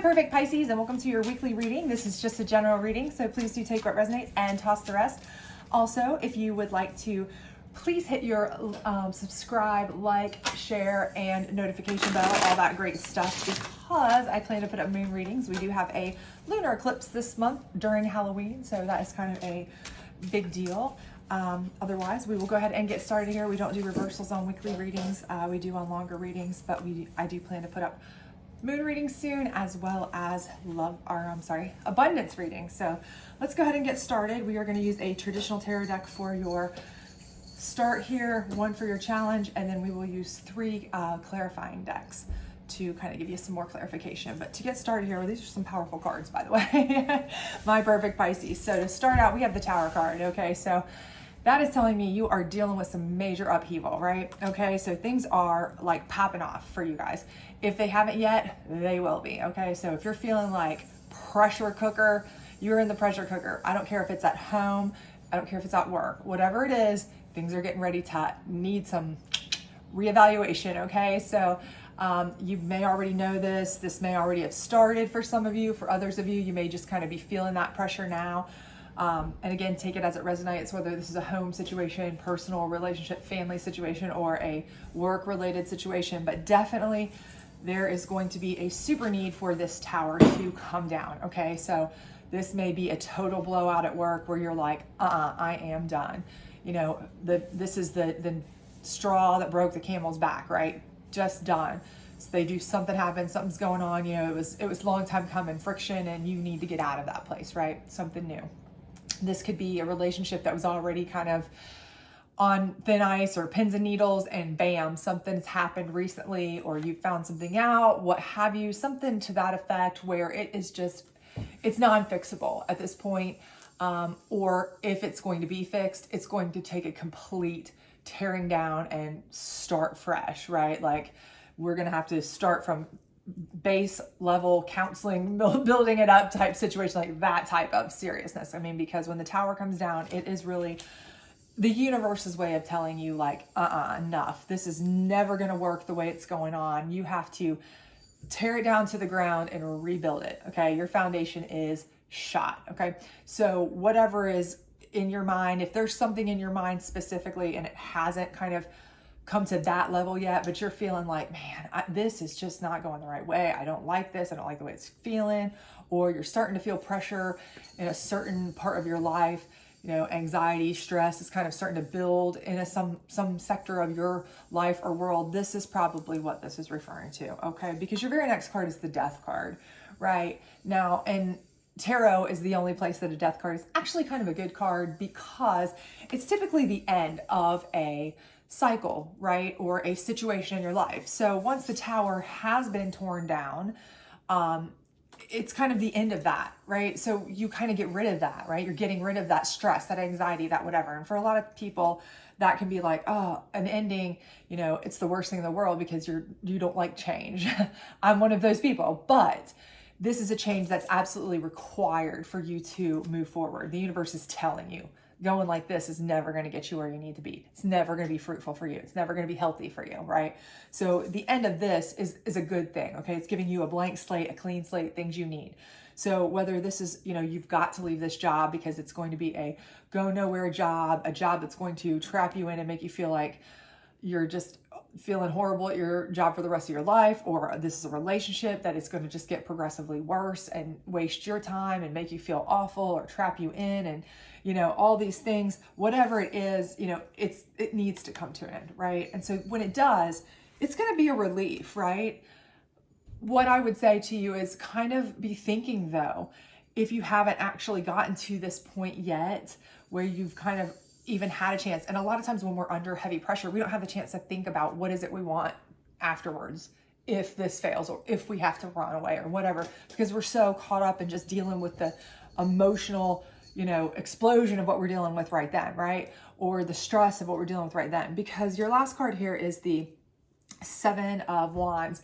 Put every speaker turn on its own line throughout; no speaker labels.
perfect Pisces, and welcome to your weekly reading. This is just a general reading, so please do take what resonates and toss the rest. Also, if you would like to, please hit your subscribe, like, share, and notification bell, all that great stuff, because I plan to put up moon readings. We do have a lunar eclipse this month during Halloween, so that is kind of a big deal. Otherwise, we will go ahead and get started here. We don't do reversals on weekly readings. We do on longer readings, but I do plan to put up moon readings soon, as well as abundance readings. So let's go ahead and get started. We are going to use a traditional tarot deck for your start here, one for your challenge, and then we will use three clarifying decks to kind of give you some more clarification. But to get started here, well, these are some powerful cards, by the way. My perfect Pisces. So to start out, we have the Tower card. Okay, so that is telling me you are dealing with some major upheaval, right? Okay, so things are like popping off for you guys. If they haven't yet, they will be. Okay, so if you're feeling like pressure cooker, you're in the pressure cooker. I don't care if it's at home, I don't care if it's at work, whatever it is, things are getting ready to need some reevaluation. Okay, so you may already know this may already have started for some of you. For others of you, you may just kind of be feeling that pressure now. And again, take it as it resonates, whether this is a home situation, personal relationship, family situation, or a work-related situation. But definitely there is going to be a super need for this tower to come down, okay? So this may be a total blowout at work where you're like, I am done. You know, this is the straw that broke the camel's back, right? Just done. So they do something happens, something's going on, you know, it was a long time coming, friction, and you need to get out of that place, right? Something new. This could be a relationship that was already kind of on thin ice or pins and needles, and bam, something's happened recently, or you found something out, what have you, something to that effect where it is just, it's non-fixable at this point. Or if it's going to be fixed, it's going to take a complete tearing down and start fresh, right? Like we're going to have to start from base level counseling, building it up type situation, like that type of seriousness. I mean, because when the tower comes down, it is really the universe's way of telling you like, enough. This is never going to work the way it's going on. You have to tear it down to the ground and rebuild it. Okay. Your foundation is shot. Okay. So whatever is in your mind, if there's something in your mind specifically and it hasn't kind of come to that level yet, but you're feeling like, man, this is just not going the right way. I don't like this. I don't like the way it's feeling. Or you're starting to feel pressure in a certain part of your life. You know, anxiety, stress is kind of starting to build in some sector of your life or world. This is probably what this is referring to, okay? Because your very next card is the Death card, right? Now, and tarot is the only place that a Death card is actually kind of a good card, because it's typically the end of a cycle, right? Or a situation in your life. So once the tower has been torn down, it's kind of the end of that, right? So you kind of get rid of that, right? You're getting rid of that stress, that anxiety, that whatever. And for a lot of people, that can be like, oh, an ending, you know, it's the worst thing in the world because you don't like change. I'm one of those people, but this is a change that's absolutely required for you to move forward. The universe is telling you, going like this is never going to get you where you need to be. It's never going to be fruitful for you. It's never going to be healthy for you, right? So the end of this is a good thing, okay? It's giving you a blank slate, a clean slate, things you need. So whether this is, you know, you've got to leave this job because it's going to be a go nowhere job, a job that's going to trap you in and make you feel like you're just feeling horrible at your job for the rest of your life, or this is a relationship that is going to just get progressively worse and waste your time and make you feel awful or trap you in, and you know, all these things, whatever it is, you know, it needs to come to an end, right? And so when it does, it's going to be a relief, right? What I would say to you is kind of be thinking though, if you haven't actually gotten to this point yet where you've kind of even had a chance. And a lot of times when we're under heavy pressure, we don't have the chance to think about what is it we want afterwards if this fails, or if we have to run away or whatever, because we're so caught up in just dealing with the emotional, you know, explosion of what we're dealing with right then, right? Or the stress of what we're dealing with right then. Because your last card here is the Seven of Wands.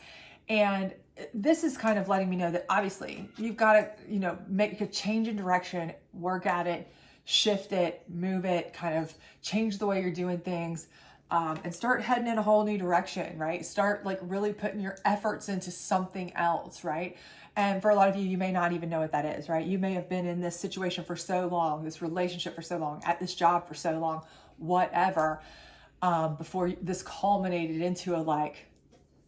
And this is kind of letting me know that obviously you've got to, you know, make a change in direction, work at it, shift it, move it, kind of change the way you're doing things. and start heading in a whole new direction, right? Start like really putting your efforts into something else, right? And for a lot of you, you may not even know what that is, right? You may have been in this situation for so long, this relationship for so long, at this job for so long, whatever, before this culminated into a like,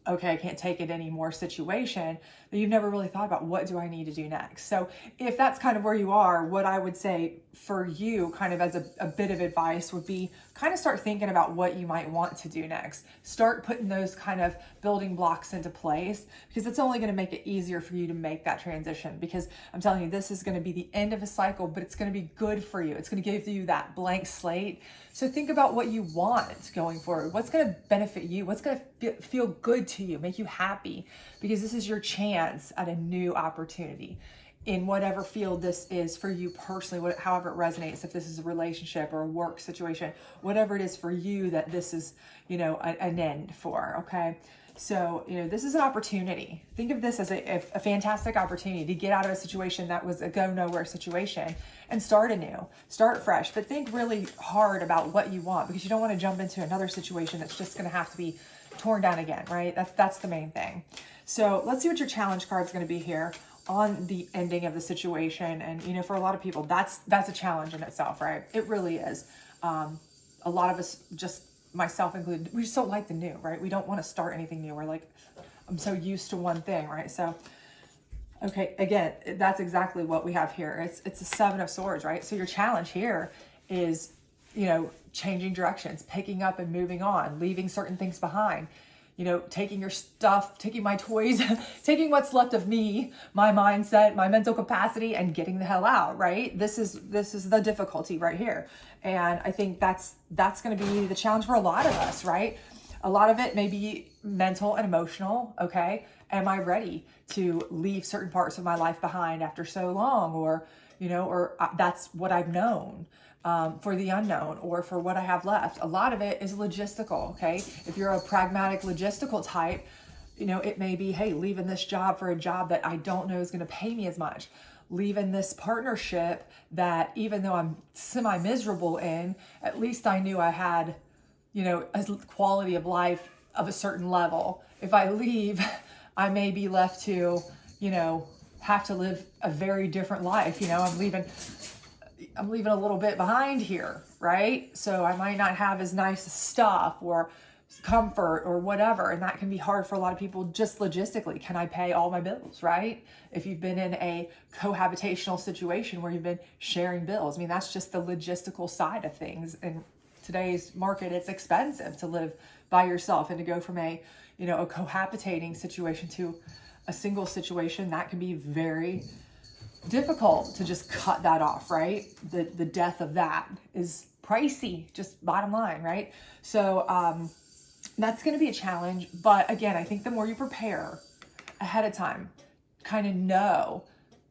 okay, I can't take it anymore situation, that you've never really thought about, what do I need to do next? So if that's kind of where you are, what I would say for you kind of as a bit of advice would be kind of start thinking about what you might want to do next. Start putting those kind of building blocks into place, because it's only going to make it easier for you to make that transition. Because I'm telling you, this is going to be the end of a cycle, but it's going to be good for you. It's going to give you that blank slate. So think about what you want going forward. What's going to benefit you? What's going to feel good to you, make you happy? Because this is your chance at a new opportunity in whatever field this is for you personally, however it resonates. If this is a relationship or a work situation, whatever it is for you that this is, an end for, okay? So, this is an opportunity. Think of this as a fantastic opportunity to get out of a situation that was a go nowhere situation and start anew, start fresh. But think really hard about what you want, because you don't want to jump into another situation that's just going to have to be torn down again, right? That's the main thing. So let's see what your challenge card is going to be here on the ending of the situation. And, for a lot of people, that's a challenge in itself, right? It really is. A lot of us, just myself included, we just don't like the new, right? We don't want to start anything new. We're like, I'm so used to one thing, right? So, okay, again, that's exactly what we have here. It's a 7 of Swords, right? So your challenge here is, changing directions, picking up and moving on, leaving certain things behind, taking your stuff, taking my toys, taking what's left of me, my mindset, my mental capacity, and getting the hell out, right? This is the difficulty right here. And I think that's going to be the challenge for a lot of us, right? A lot of it may be mental and emotional, okay? Am I ready to leave certain parts of my life behind after so long? Or that's what I've known. For the unknown, or for what I have left. A lot of it is logistical, okay? If you're a pragmatic logistical type, it may be, hey, leaving this job for a job that I don't know is going to pay me as much. Leaving this partnership that, even though I'm semi-miserable in, at least I knew I had, a quality of life of a certain level. If I leave, I may be left to, have to live a very different life. I'm leaving a little bit behind here, right? So I might not have as nice stuff or comfort or whatever. And that can be hard for a lot of people just logistically. Can I pay all my bills, right? If you've been in a cohabitational situation where you've been sharing bills, that's just the logistical side of things. In today's market, it's expensive to live by yourself, and to go from a cohabitating situation to a single situation, that can be very difficult to just cut that off, right? The death of that is pricey, just bottom line, right? So that's going to be a challenge. But again, I think the more you prepare ahead of time, kind of know,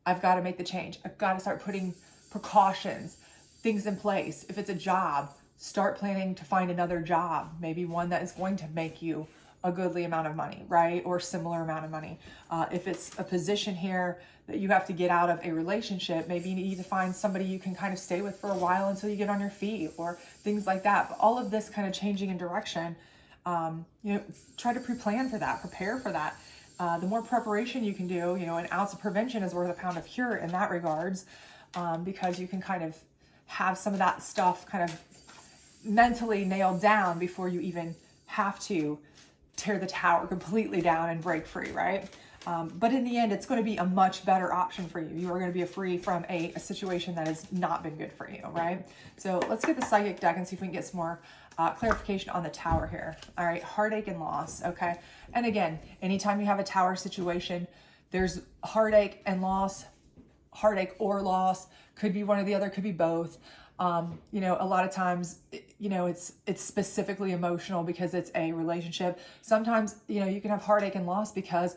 I've got to make the change. I've got to start putting precautions, things in place. If it's a job, start planning to find another job, maybe one that is going to make you a goodly amount of money, right? Or similar amount of money. If it's a position here that you have to get out of a relationship, maybe you need to find somebody you can kind of stay with for a while until you get on your feet, or things like that. But all of this kind of changing in direction, try to pre-plan for that, prepare for that. The more preparation you can do, an ounce of prevention is worth a pound of cure in that regards, because you can kind of have some of that stuff kind of mentally nailed down before you even have to tear the tower completely down and break free, right? But in the end, it's going to be a much better option for you. You are going to be free from a situation that has not been good for you, right? So let's get the psychic deck and see if we can get some more clarification on the tower here. All right, heartache and loss, okay? And again, anytime you have a tower situation, there's heartache and loss, heartache or loss, could be one or the other, could be both. A lot of times, it's specifically emotional because it's a relationship. Sometimes, you can have heartache and loss because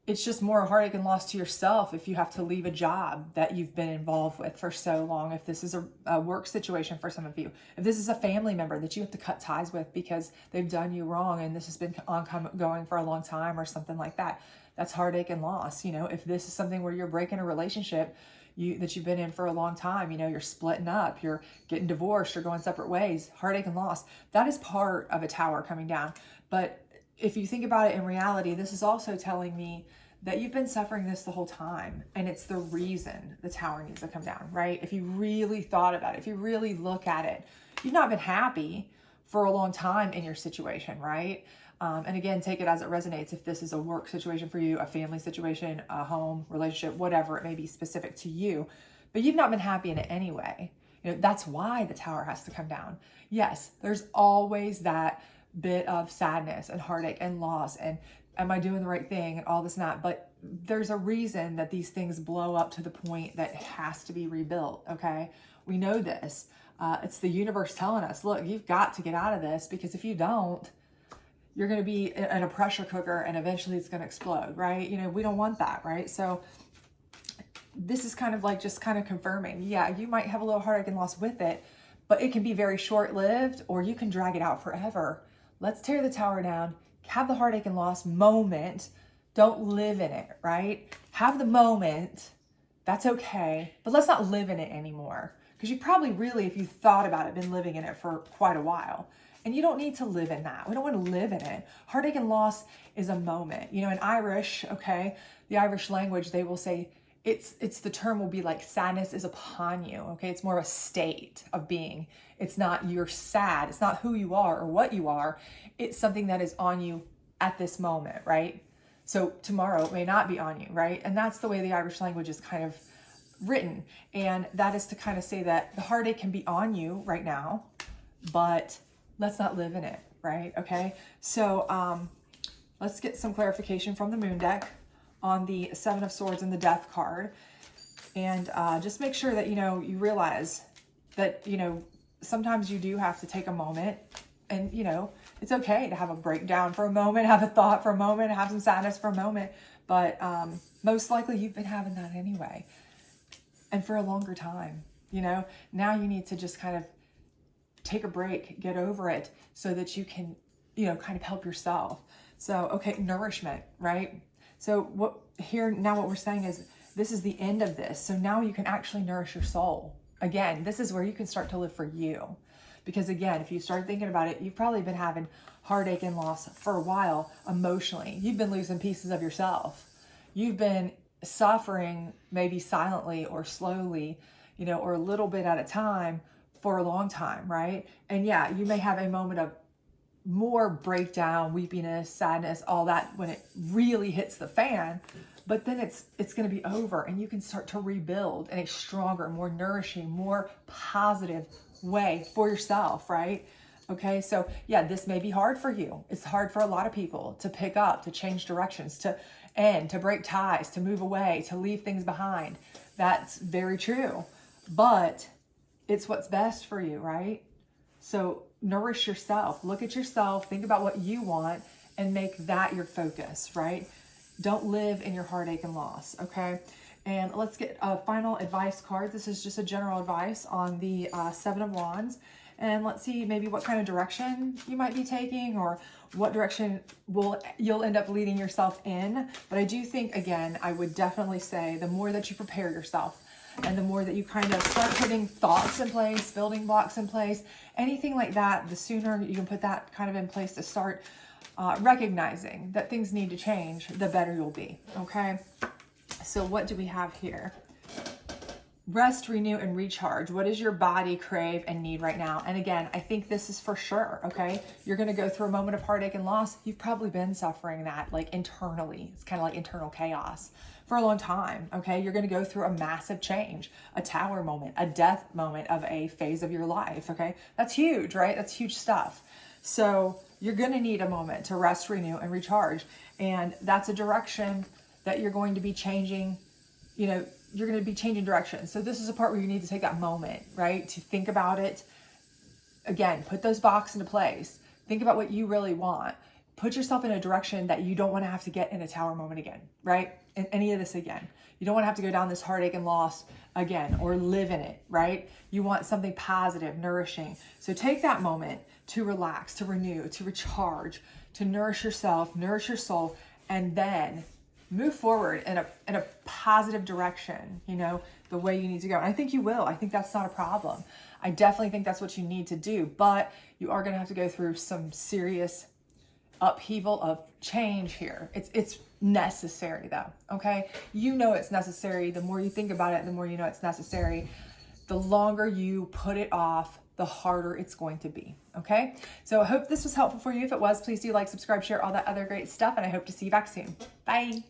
it's just more heartache and loss to yourself if you have to leave a job that you've been involved with for so long. If this is a work situation for some of you, if this is a family member that you have to cut ties with because they've done you wrong and this has been ongoing for a long time or something like that, that's heartache and loss. You know, if this is something where you're breaking a relationship that you've been in for a long time, you know, you're splitting up, you're getting divorced, you're going separate ways, heartache and loss, that is part of a tower coming down. But if you think about it in reality, this is also telling me that you've been suffering this the whole time, and it's the reason the tower needs to come down, right? If you really thought about it, if you really look at it, you've not been happy for a long time in your situation, right? And again, take it as it resonates. If this is a work situation for you, a family situation, a home, relationship, whatever it may be specific to you, but you've not been happy in it anyway. You know, that's why the tower has to come down. Yes, there's always that bit of sadness and heartache and loss and am I doing the right thing and all this and that, but there's a reason that these things blow up to the point that it has to be rebuilt, okay? We know this. It's the universe telling us, look, you've got to get out of this, because if you don't, you're going to be in a pressure cooker and eventually it's going to explode, right? You know, we don't want that, right? So this is kind of like just kind of confirming, yeah, you might have a little heartache and loss with it, but it can be very short-lived, or you can drag it out forever. Let's tear the tower down, have the heartache and loss moment. Don't live in it, right? Have the moment, that's okay, but let's not live in it anymore. Because you probably really, if you thought about it, been living in it for quite a while. And you don't need to live in that. We don't want to live in it. Heartache and loss is a moment. You know, in Irish, okay, the Irish language, they will say, it's the term will be like sadness is upon you, okay? It's more of a state of being. It's not you're sad. It's not who you are or what you are. It's something that is on you at this moment, right? So tomorrow it may not be on you, right? And that's the way the Irish language is kind of written. And that is to kind of say that the heartache can be on you right now, but let's not live in it, right? Okay, so let's get some clarification from the moon deck on the Seven of Swords and the Death card. And just make sure that, you know, you realize that, you know, sometimes you do have to take a moment, and, you know, it's okay to have a breakdown for a moment, have a thought for a moment, have some sadness for a moment, but most likely you've been having that anyway, and for a longer time. You know, now you need to just kind of take a break, get over it, so that you can, you know, kind of help yourself. So, okay, nourishment, right? So what we're saying is this is the end of this. So now you can actually nourish your soul. Again, this is where you can start to live for you. Because again, if you start thinking about it, you've probably been having heartache and loss for a while emotionally. You've been losing pieces of yourself. You've been suffering maybe silently or slowly, you know, or a little bit at a time for a long time, right? And yeah, you may have a moment of more breakdown, weepiness, sadness, all that when it really hits the fan, but then it's going to be over, and you can start to rebuild in a stronger, more nourishing, more positive way for yourself, right? Okay, so yeah, this may be hard for you. It's hard for a lot of people to pick up, to change directions, to end, to break ties, to move away, to leave things behind. That's very true, but it's what's best for you, right? So nourish yourself, look at yourself, think about what you want, and make that your focus, right? Don't live in your heartache and loss, okay? And let's get a final advice card. This is just a general advice on the Seven of Wands. And let's see maybe what kind of direction you might be taking, or what direction you'll end up leading yourself in. But I do think, again, I would definitely say the more that you prepare yourself, and the more that you kind of start putting thoughts in place, building blocks in place, anything like that, the sooner you can put that kind of in place to start recognizing that things need to change, the better you'll be, okay? So what do we have here? Rest, renew, and recharge. What does your body crave and need right now? And again, I think this is for sure, okay? You're going to go through a moment of heartache and loss. You've probably been suffering that, like, internally. It's kind of like internal chaos for a long time, okay? You're going to go through a massive change, a tower moment, a death moment of a phase of your life, okay? That's huge, right? That's huge stuff. So you're going to need a moment to rest, renew, and recharge. And that's a direction that you're going to be changing, you know, you're going to be changing direction. So this is a part where you need to take that moment, right? To think about it. Again, put those boxes into place. Think about what you really want. Put yourself in a direction that you don't want to have to get in a tower moment again, right? In any of this again. You don't want to have to go down this heartache and loss again, or live in it, right? You want something positive, nourishing. So take that moment to relax, to renew, to recharge, to nourish yourself, nourish your soul, and then move forward in a positive direction, you know, the way you need to go. And I think you will. I think that's not a problem. I definitely think that's what you need to do, but you are going to have to go through some serious upheaval of change here. It's necessary though, okay? You know it's necessary. The more you think about it, the more you know it's necessary. The longer you put it off, the harder it's going to be, okay? So I hope this was helpful for you. If it was, please do like, subscribe, share, all that other great stuff, and I hope to see you back soon. Bye.